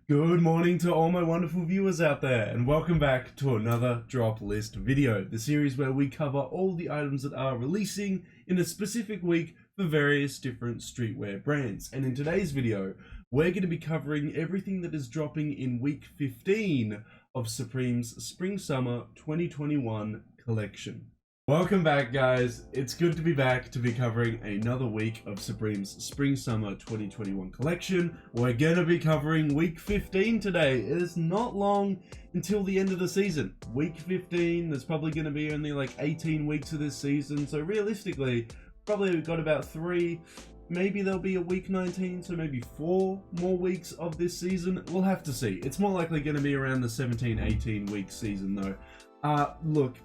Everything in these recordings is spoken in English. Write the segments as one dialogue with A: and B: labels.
A: Good morning to all my wonderful viewers out there, and welcome back to another drop list video, the series where we cover all the items that are releasing in a specific week for various different streetwear brands. And in today's video, we're going to be covering everything that is dropping in week 15 of Supreme's Spring-Summer 2021 collection. Welcome back, guys. It's good to be back to be covering another week of Supreme's Spring-Summer 2021 collection. We're going to be covering week 15 today. It is not long until the end of the season. Week 15, there's probably going to be only like 18 weeks of this season, so realistically, probably we've got about 3, maybe there'll be a week 19, so maybe 4 more weeks of this season. We'll have to see. It's more likely going to be around the 17-18 week season though. Look,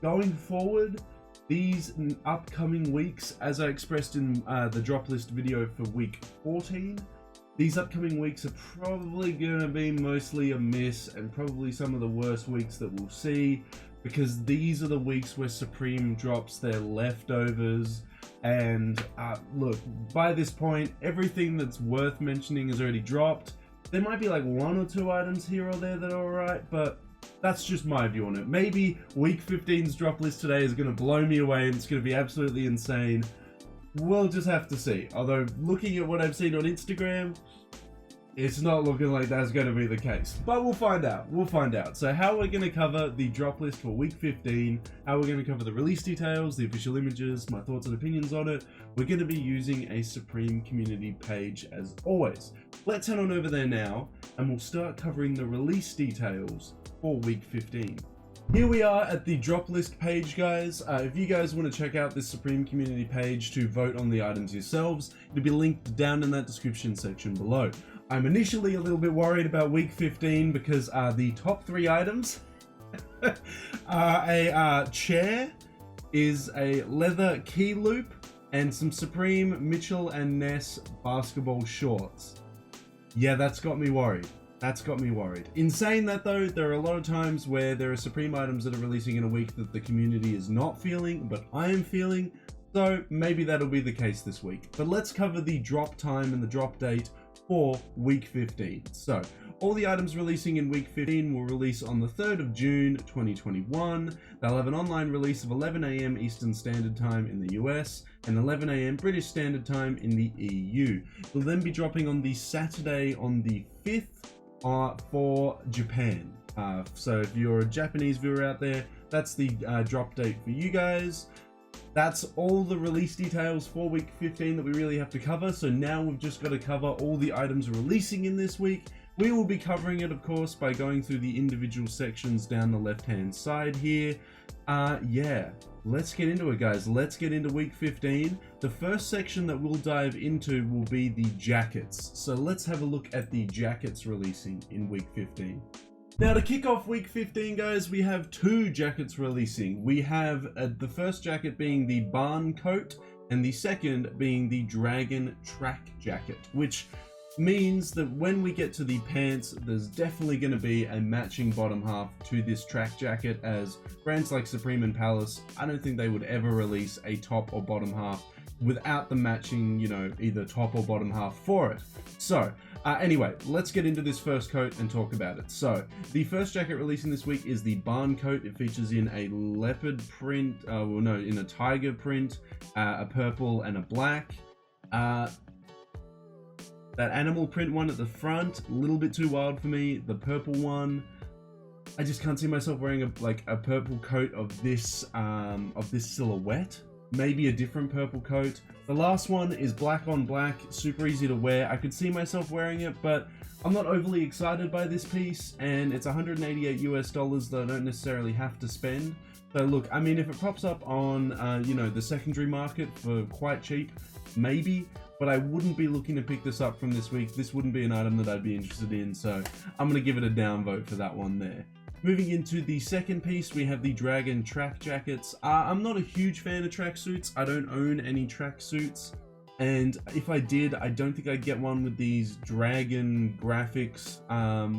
A: going forward, these upcoming weeks, as I expressed in the drop list video for week 14, these upcoming weeks are probably going to be mostly a miss and probably some of the worst weeks that we'll see, because these are the weeks where Supreme drops their leftovers. And look, by this point, everything that's worth mentioning is already dropped. There might be like 1 or 2 items here or there that are alright, but that's just my view on it. Maybe week 15's drop list today is going to blow me away and it's going to be absolutely insane. We'll just have to see. Although, looking at what I've seen on Instagram, it's not looking like that's going to be the case. But we'll find out. We'll find out. So how we're going to cover the drop list for week 15, how we're going to cover the release details, the official images, my thoughts and opinions on it. We're going to be using a Supreme community page as always. Let's head on over there now and we'll start covering the release details for week 15. Here we are at the drop list page, guys. If you guys want to check out this Supreme community page to vote on the items yourselves, it'll be linked down in that description section below. I'm initially a little bit worried about week 15 because the top 3 items are a chair, is a leather key loop, and some Supreme Mitchell and Ness basketball shorts. Yeah, that's got me worried. That's got me worried. In saying that though, there are a lot of times where there are Supreme items that are releasing in a week that the community is not feeling, but I am feeling, so maybe that'll be the case this week. But let's cover the drop time and the drop date for week 15. So, all the items releasing in week 15 will release on the 3rd of June 2021. They'll have an online release of 11 AM Eastern Standard Time in the US and 11 AM British Standard Time in the EU. They'll then be dropping on the Saturday on the 5th for Japan. So if you're a Japanese viewer out there, that's the drop date for you guys. That's all the release details for week 15 that we really have to cover. So now we've just got to cover all the items releasing in this week. We will be covering it, of course, by going through the individual sections down the left-hand side here. Yeah, let's get into it, guys. Let's get into week 15. The first section that we'll dive into will be the jackets. So let's have a look at the jackets releasing in week 15. Now, to kick off week 15, guys, we have 2 jackets releasing. We have the first jacket being the barn coat and the second being the dragon track jacket, which means that when we get to the pants, there's definitely going to be a matching bottom half to this track jacket, as brands like Supreme and Palace, I don't think they would ever release a top or bottom half without the matching, you know, either top or bottom half for it. So anyway, let's get into this first coat and talk about it. So the first jacket releasing this week is the barn coat. It features in a leopard print, in a tiger print, a purple and a black. That animal print one at the front, a little bit too wild for me. The purple one, I just can't see myself wearing a purple coat of this silhouette. Maybe a different purple coat. The last one is black on black, super easy to wear. I could see myself wearing it, but I'm not overly excited by this piece, and it's $188 US that I don't necessarily have to spend. So look, I mean, if it pops up on, the secondary market for quite cheap, maybe, but I wouldn't be looking to pick this up from this week. This wouldn't be an item that I'd be interested in, so I'm going to give it a downvote for that one there. Moving into the second piece, we have the dragon track jackets. I'm not a huge fan of tracksuits. I don't own any tracksuits, and if I did, I don't think I'd get one with these dragon graphics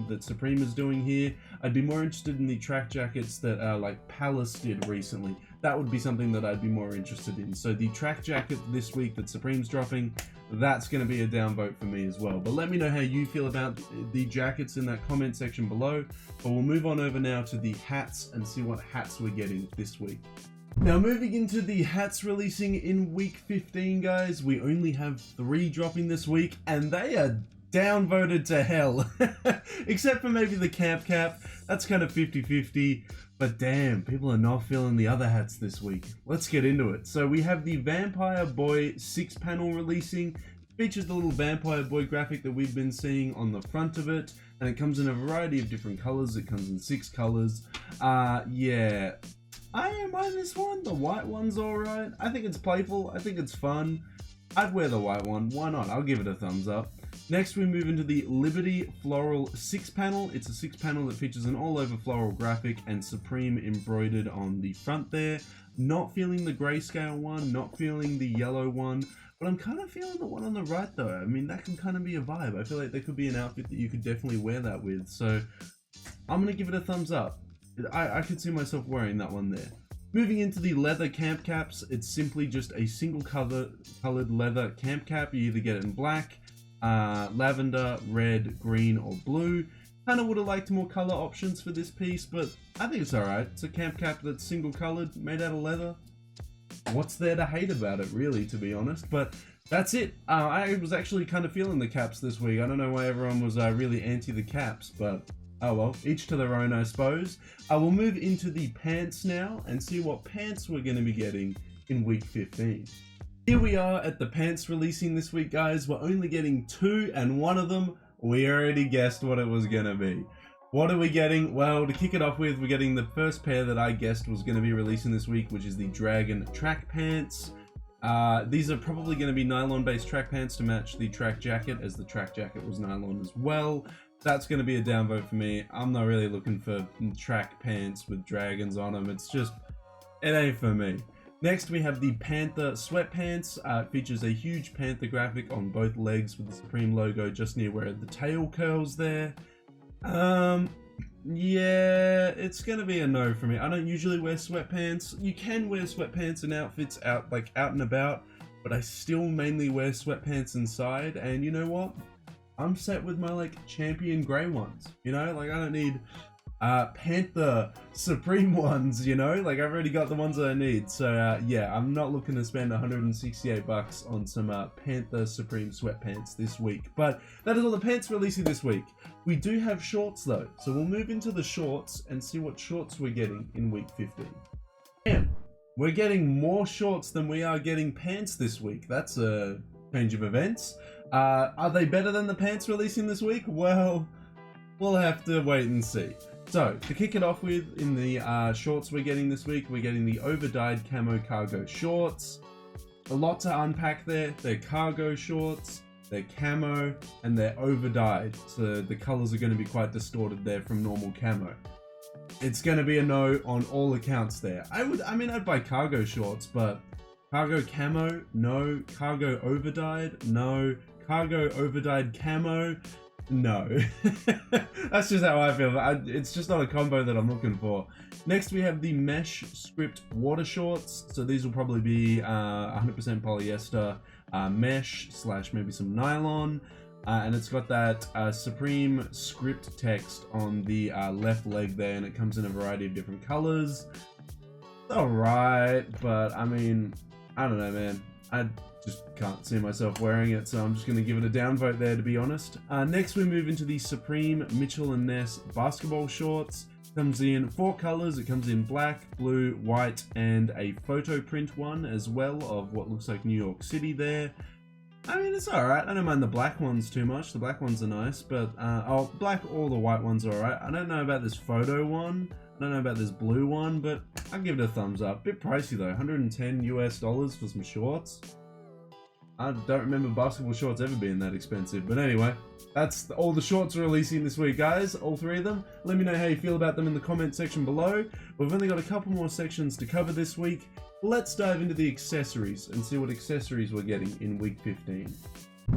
A: that Supreme is doing here. I'd be more interested in the track jackets that like Palace did recently. that would be something that I'd be more interested in. So the track jacket this week that Supreme's dropping, that's going to be a downvote for me as well. But let me know how you feel about the jackets in that comment section below. But we'll move on over now to the hats and see what hats we're getting this week. Now moving into the hats releasing in week 15, guys, we only have 3 dropping this week, and they are downvoted to hell. Except for maybe the camp cap, that's kind of 50-50. But damn, people are not feeling the other hats this week. Let's get into it. So we have the Vampire Boy 6-panel releasing. Features the little Vampire Boy graphic that we've been seeing on the front of it, and it comes in a variety of different colors. It comes in 6 colors. Yeah, I don't mind this one. The white one's alright. I think it's playful. I think it's fun. I'd wear the white one. Why not? I'll give it a thumbs up. Next, we move into the Liberty Floral 6-panel. It's a 6-panel that features an all-over floral graphic and Supreme embroidered on the front there. Not feeling the grayscale one, not feeling the yellow one, but I'm kind of feeling the one on the right though. I mean, that can kind of be a vibe. I feel like there could be an outfit that you could definitely wear that with. So I'm going to give it a thumbs up. I could see myself wearing that one there. Moving into the leather camp caps, it's simply just a single colored leather camp cap. You either get it in black, lavender, red, green, or blue. Kind of would have liked more color options for this piece, but I think it's alright. It's a camp cap that's single colored, made out of leather. What's there to hate about it, really, to be honest? But that's it. I was actually kind of feeling the caps this week. I don't know why everyone was really anti the caps, but oh well, each to their own, I suppose. We'll move into the pants now and see what pants we're going to be getting in week 15. Here we are at the pants releasing this week, guys. We're only getting 2, and one of them, we already guessed what it was going to be. What are we getting? Well, to kick it off with, we're getting the first pair that I guessed was going to be releasing this week, which is the Dragon track pants. These are probably going to be nylon-based track pants to match the track jacket, as the track jacket was nylon as well. That's going to be a downvote for me. I'm not really looking for track pants with dragons on them. It's just, it ain't for me. Next, we have the Panther Sweatpants. It features a huge panther graphic on both legs with the Supreme logo just near where the tail curls there. Yeah, it's gonna be a no for me. I don't usually wear sweatpants. You can wear sweatpants in outfits out and about, but I still mainly wear sweatpants inside, and you know what? I'm set with my champion gray ones, you know? I don't need Panther Supreme ones, you know? I've already got the ones that I need. So yeah, I'm not looking to spend 168 bucks on some Panther Supreme sweatpants this week. But that is all the pants releasing this week. We do have shorts though, so we'll move into the shorts and see what shorts we're getting in week 15. Damn, we're getting more shorts than we are getting pants this week. That's a change of events. Are they better than the pants releasing this week? Well, we'll have to wait and see. So, to kick it off with, in the shorts we're getting this week, we're getting the Overdyed Camo Cargo Shorts. A lot to unpack there. They're cargo shorts, they're camo, and they're overdyed. So the colors are going to be quite distorted there from normal camo. It's going to be a no on all accounts there. I'd buy cargo shorts, but cargo camo, no. Cargo overdyed, no. Cargo overdyed camo, no. That's just how I feel. It's just not a combo that I'm looking for. Next, we have the mesh script water shorts. So these will probably be 100% polyester mesh / maybe some nylon. And it's got that Supreme script text on the left leg there, and it comes in a variety of different colors. Alright, but I mean, I don't know, man. I just can't see myself wearing it, so I'm just going to give it a downvote there, to be honest. Next, we move into the Supreme Mitchell & Ness basketball shorts. Comes in 4 colors. It comes in black, blue, white, and a photo print one as well of what looks like New York City there. I mean, it's alright. I don't mind the black ones too much. The black ones are nice, but black or the white ones are alright. I don't know about this photo one. I don't know about this blue one, but I'll give it a thumbs up. Bit pricey though, $110 US for some shorts. I don't remember basketball shorts ever being that expensive, but anyway, that's all the shorts we're releasing this week, guys. All 3 of them. Let me know how you feel about them in the comment section below. We've only got a couple more sections to cover this week. Let's dive into the accessories and see what accessories we're getting in week 15.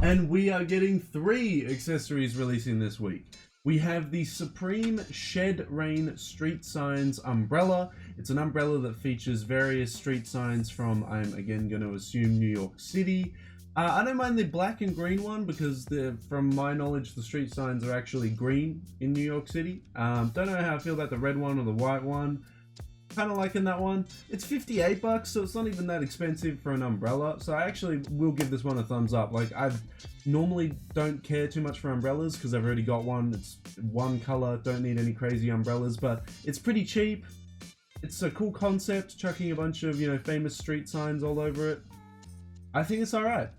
A: And we are getting 3 accessories releasing this week. We have the Supreme Shed Rain Street Signs umbrella. It's an umbrella that features various street signs from, I'm again going to assume, New York City. I don't mind the black and green one because from my knowledge, the street signs are actually green in New York City. Don't know how I feel about the red one or the white one. Kind of liking that one. It's 58 bucks, so it's not even that expensive for an umbrella. So I actually will give this one a thumbs up. Like, I normally don't care too much for umbrellas because I've already got one. It's one color, don't need any crazy umbrellas, but it's pretty cheap. It's a cool concept, chucking a bunch of, famous street signs all over it. I think it's alright.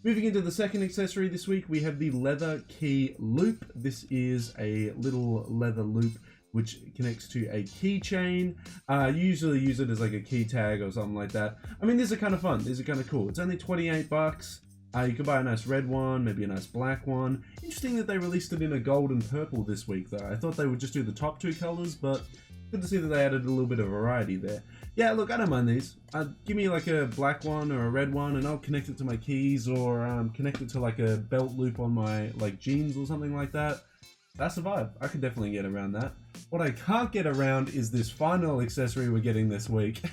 A: Moving into the second accessory this week, we have the leather key loop. This is a little leather loop which connects to a keychain. You usually use it as like a key tag or something like that. I mean, these are kind of fun. These are kind of cool. It's only 28 bucks. You could buy a nice red one, maybe a nice black one. Interesting that they released it in a gold and purple this week, though. I thought they would just do the top two colors, but good to see that they added a little bit of variety there. Yeah, look, I don't mind these. Give me like a black one or a red one, and I'll connect it to my keys or connect it to like a belt loop on my like jeans or something like that. That's a vibe. I could definitely get around that. What I can't get around is this final accessory we're getting this week,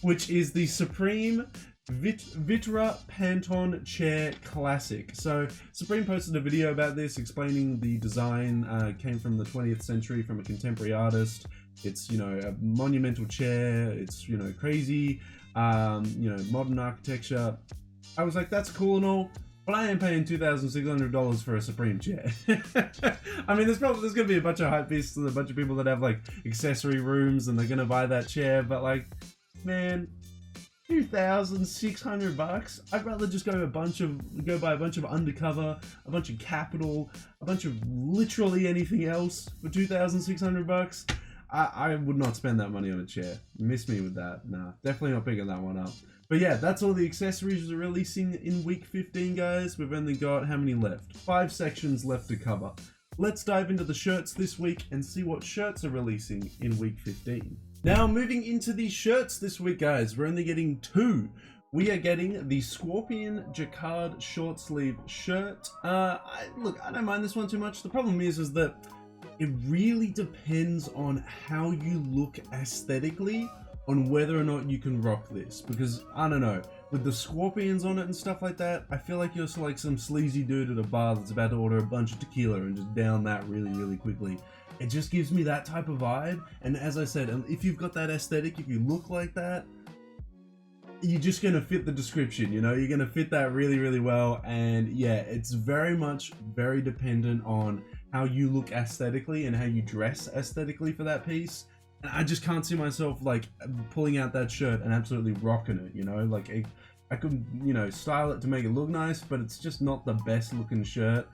A: which is the Supreme Vitra Panton Chair Classic. So Supreme posted a video about this explaining the design came from the 20th century from a contemporary artist. It's, a monumental chair. It's, crazy, modern architecture. I was like, that's cool and all, but I am paying $2,600 for a Supreme chair. I mean, there's going to be a bunch of hypebeasts and a bunch of people that have like accessory rooms and they're going to buy that chair, but like, man, $2,600. I'd rather just go buy a bunch of Undercover, a bunch of Capital, a bunch of literally anything else for $2,600. I would not spend that money on a chair. Miss me with that. Nah, definitely not picking that one up. But yeah, that's all the accessories we're releasing in week 15, guys. We've only got how many left? 5 sections left to cover. Let's dive into the shirts this week and see what shirts are releasing in week 15. Now, moving into the shirts this week, guys, we're only getting 2. We are getting the Scorpion Jacquard short sleeve shirt. Look, I don't mind this one too much. The problem is that it really depends on how you look aesthetically on whether or not you can rock this, because I don't know, with the scorpions on it and stuff like that, I feel like you're like some sleazy dude at a bar that's about to order a bunch of tequila and just down that really quickly. It just gives me that type of vibe. And as I said, if you've got that aesthetic, if you look like that, you're just gonna fit the description, you're gonna fit that really well. And yeah, it's very dependent on how you look aesthetically and how you dress aesthetically for that piece. And I just can't see myself like pulling out that shirt and absolutely rocking it, like I could, style it to make it look nice, but it's just not the best looking shirt.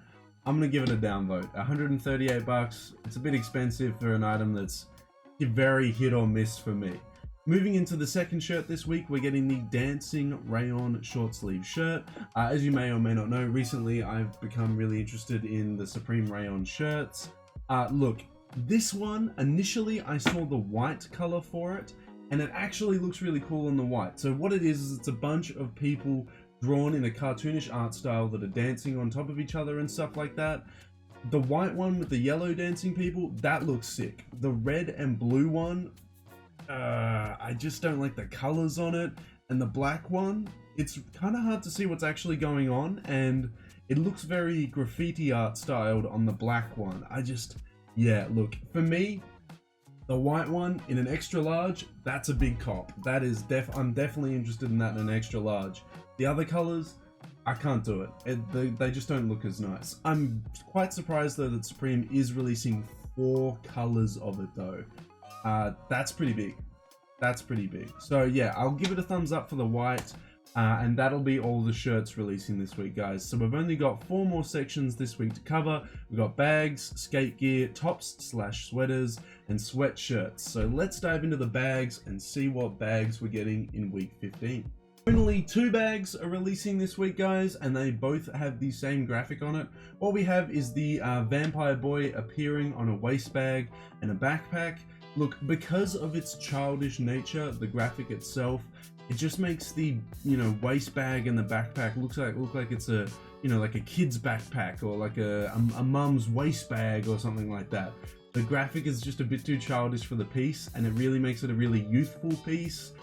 A: I'm gonna give it a downvote. 138 bucks. It's a bit expensive for an item that's very hit or miss for me. Moving into the second shirt this week, we're getting the Dancing Rayon short sleeve shirt. As you may or may not know, recently I've become really interested in the Supreme Rayon shirts. Look, this one, initially I saw the white color for it, and it actually looks really cool on the white. So what it is it's a bunch of people drawn in a cartoonish art style that are dancing on top of each other and stuff like that. The white one with the yellow dancing people, that looks sick. The red and blue one, I just don't like the colors on it. And the black one, it's kind of hard to see what's actually going on, and it looks very graffiti art styled on the black one. Yeah, look, for me, the white one in an extra large, that's a big cop. That is I'm definitely interested in that in an extra large. The other colors, I can't do it. They just don't look as nice. I'm quite surprised though that Supreme is releasing 4 colors of it though. That's pretty big. So yeah, I'll give it a thumbs up for the white. And that'll be all the shirts releasing this week, guys. So we've only got 4 more sections this week to cover. We've got bags, skate gear, tops/sweaters, and sweatshirts. So let's dive into the bags and see what bags we're getting in week 15. Only 2 bags are releasing this week, guys, and they both have the same graphic on it. What we have is the Vampire Boy appearing on a waist bag and a backpack. Look, because of its childish nature, the graphic itself, it just makes the waist bag and the backpack look like it's a you know, like a kid's backpack or like a mum's waist bag or something like that. The graphic is just a bit too childish for the piece, and it really makes it a really youthful piece.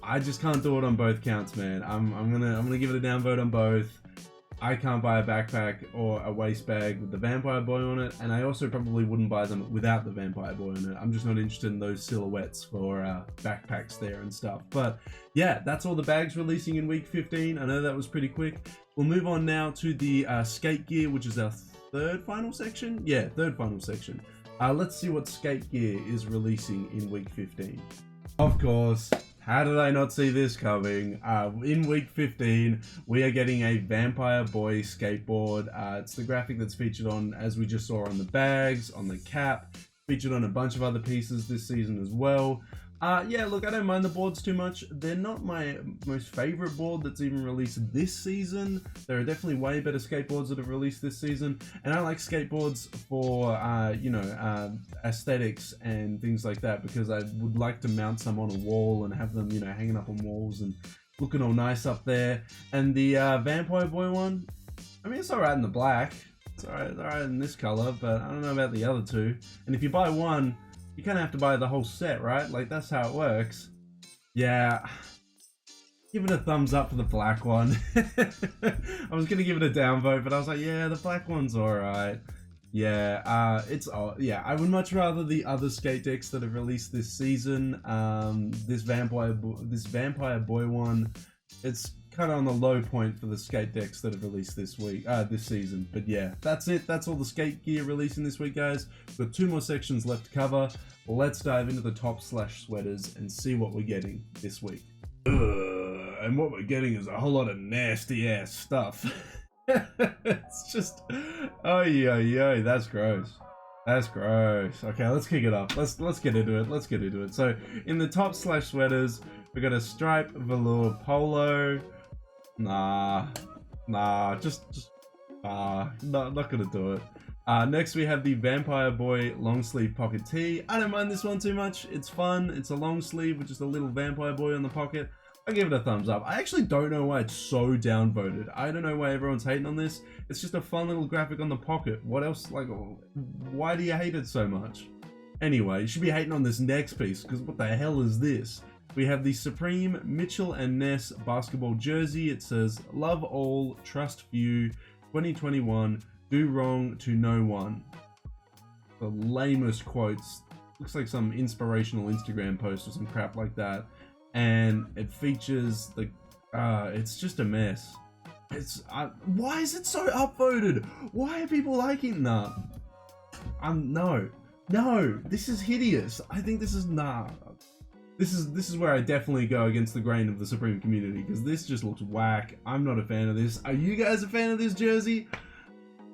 A: I just can't do it on both counts, man. I'm gonna give it a downvote on both. I can't buy a backpack or a waist bag with the Vampire Boy on it, and I also probably wouldn't buy them without the Vampire Boy on it. I'm just not interested in those silhouettes for backpacks there and stuff. But yeah, that's all the bags releasing in week 15. I know that was pretty quick. We'll move on now to the skate gear, which is our third final section. Yeah, third final section. Let's see what skate gear is releasing in week 15. Of course. How did I not see this coming? In week 15, we are getting a Vampire Boy skateboard. It's the graphic that's featured on, as we just saw, on the bags, on the cap, featured on a bunch of other pieces this season as well. Yeah, look, I don't mind the boards too much. They're not my most favorite board that's even released this season. There are definitely way better skateboards that have released this season. And I like skateboards for, you know, aesthetics and things like that, because I would like to mount some on a wall and have them, you know, hanging up on walls and looking all nice up there. And the Vampire Boy one, I mean, it's alright in the black. It's alright in this color, but I don't know about the other two. And if you buy one, you kind of have to buy the whole set, right? Like, that's how it works. Yeah. Give it a thumbs up for the black one. I was going to give it a downvote, but I was like, yeah, the black one's alright. Yeah, yeah, I would much rather the other skate decks that have released this season. This Vampire Boy one, it's kind of on the low point for the skate decks that have released this season. But yeah, that's it. That's all the skate gear releasing this week, guys. We've got 2 more sections left to cover. Let's dive into the top/sweaters and see what we're getting this week. And what we're getting is a whole lot of nasty ass stuff. It's just, oh yeah, that's gross. That's gross. Okay, let's kick it up. Let's get into it. Let's get into it. So in the top/sweaters, we got a stripe velour polo. Nah, just not gonna do it. Next we have the Vampire Boy long sleeve pocket tee. I don't mind this one too much. It's fun. It's a long sleeve with just a little Vampire Boy on the pocket. I give it a thumbs up. I actually don't know why it's so downvoted. I don't know why everyone's hating on this. It's just a fun little graphic on the pocket. What else? Like, why do you hate it so much? Anyway, you should be hating on this next piece, because what the hell is this? We have the Supreme Mitchell and Ness basketball jersey. It says, "Love all, trust few, 2021, do wrong to no one." The lamest quotes. Looks like some inspirational Instagram post or some crap like that. And it features the, it's just a mess. It's, why is it so upvoted? Why are people liking that? No, this is hideous. I think this is, This is where I definitely go against the grain of the Supreme community, because this just looks whack. I'm not a fan of this. Are you guys a fan of this jersey?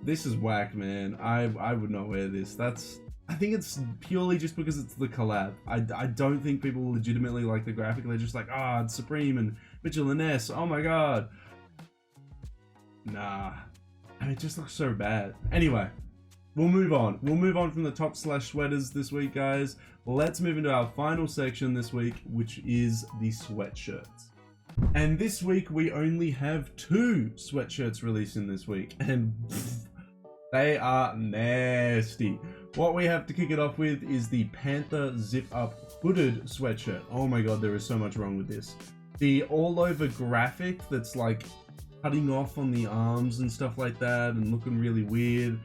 A: This is whack, man. I would not wear this. I think it's purely just because it's the collab. I don't think people legitimately like the graphic. They're just like, it's Supreme and Mitchell and Ness. Oh my god. Nah. I mean, it just looks so bad. Anyway. We'll move on. We'll move on from the top/sweaters this week, guys. Let's move into our final section this week, which is the sweatshirts. And this week, we only have 2 sweatshirts releasing this week. And they are nasty. What we have to kick it off with is the Panther zip-up hooded sweatshirt. Oh my god, there is so much wrong with this. The all-over graphic that's like cutting off on the arms and stuff like that and looking really weird.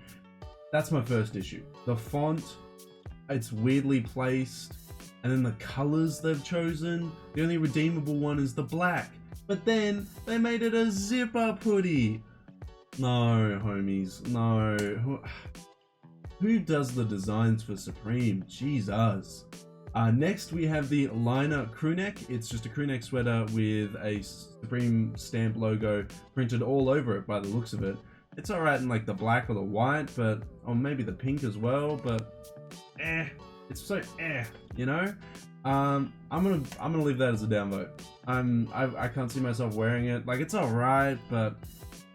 A: That's my first issue. The font, it's weirdly placed, and then the colors they've chosen. The only redeemable one is the black, but then they made it a zip-up hoodie. No, homies, no. Who does the designs for Supreme? Jesus. Next we have the liner crewneck. It's just a crewneck sweater with a Supreme stamp logo printed all over it by the looks of it. It's alright in like the black or the white, but, or maybe the pink as well, but it's so you know? I'm gonna leave that as a downvote. I can't see myself wearing it. Like, it's alright, but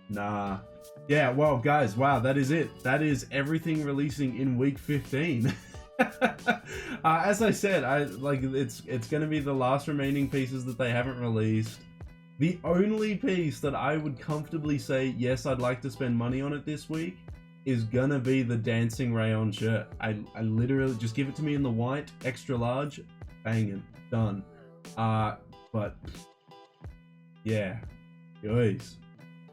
A: nah. Yeah, well guys, wow, that is it. That is everything releasing in week 15. As I said, it's gonna be the last remaining pieces that they haven't released. The only piece that I would comfortably say, yes, I'd like to spend money on it this week, is gonna be the dancing Rayon shirt. I literally just give it to me in the white, extra large, banging, done. But yeah, guys,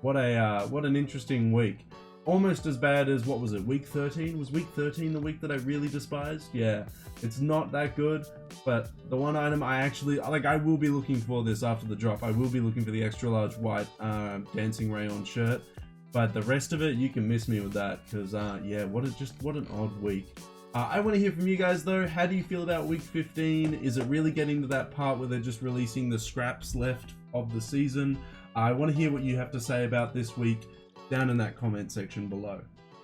A: what an interesting week. Almost as bad as, what was it, week 13? Was week 13 the week that I really despised? Yeah, it's not that good, but the one item I actually, like, I will be looking for this after the drop. I will be looking for the extra large white dancing Rayon shirt, but the rest of it, you can miss me with that, because yeah, what an odd week. I want to hear from you guys though. How do you feel about week 15? Is it really getting to that part where they're just releasing the scraps left of the season? I want to hear what you have to say about this week down in that comment section below.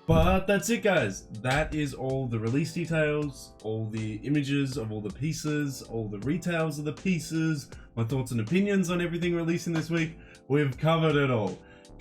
A: But that's it, guys. That is all the release details, all the images of all the pieces, all the retails of the pieces, my thoughts and opinions on everything releasing this week. We've covered it all.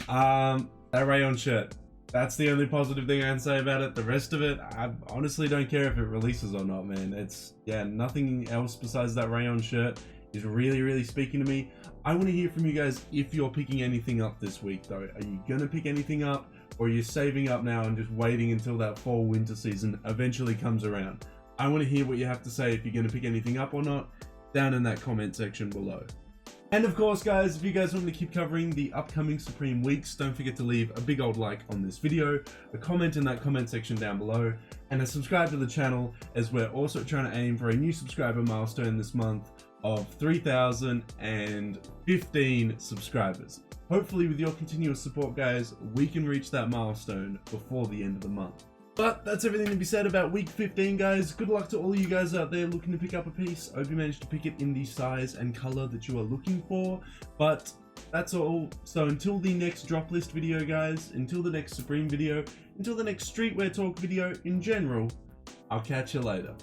A: That Rayon shirt, that's the only positive thing I can say about it. The rest of it, I honestly don't care if it releases or not, man. It's, yeah, nothing else besides that Rayon shirt is really speaking to me. I want to hear from you guys if you're picking anything up this week though. Are you gonna pick anything up, or are you saving up now and just waiting until that fall winter season eventually comes around? I want to hear what you have to say if you're gonna pick anything up or not down in that comment section below. And of course, guys, if you guys want me to keep covering the upcoming Supreme weeks, don't forget to leave a big old like on this video, a comment in that comment section down below, and a subscribe to the channel, as we're also trying to aim for a new subscriber milestone this month of 3,015 subscribers. Hopefully with your continuous support, guys, we can reach that milestone before the end of the month. But that's everything to be said about week 15, guys. Good luck to all of you guys out there looking to pick up a piece. I hope you managed to pick it in the size and color that you are looking for. But that's all. So until the next drop list video, guys, until the next Supreme video, until the next streetwear talk video in general, I'll catch you later.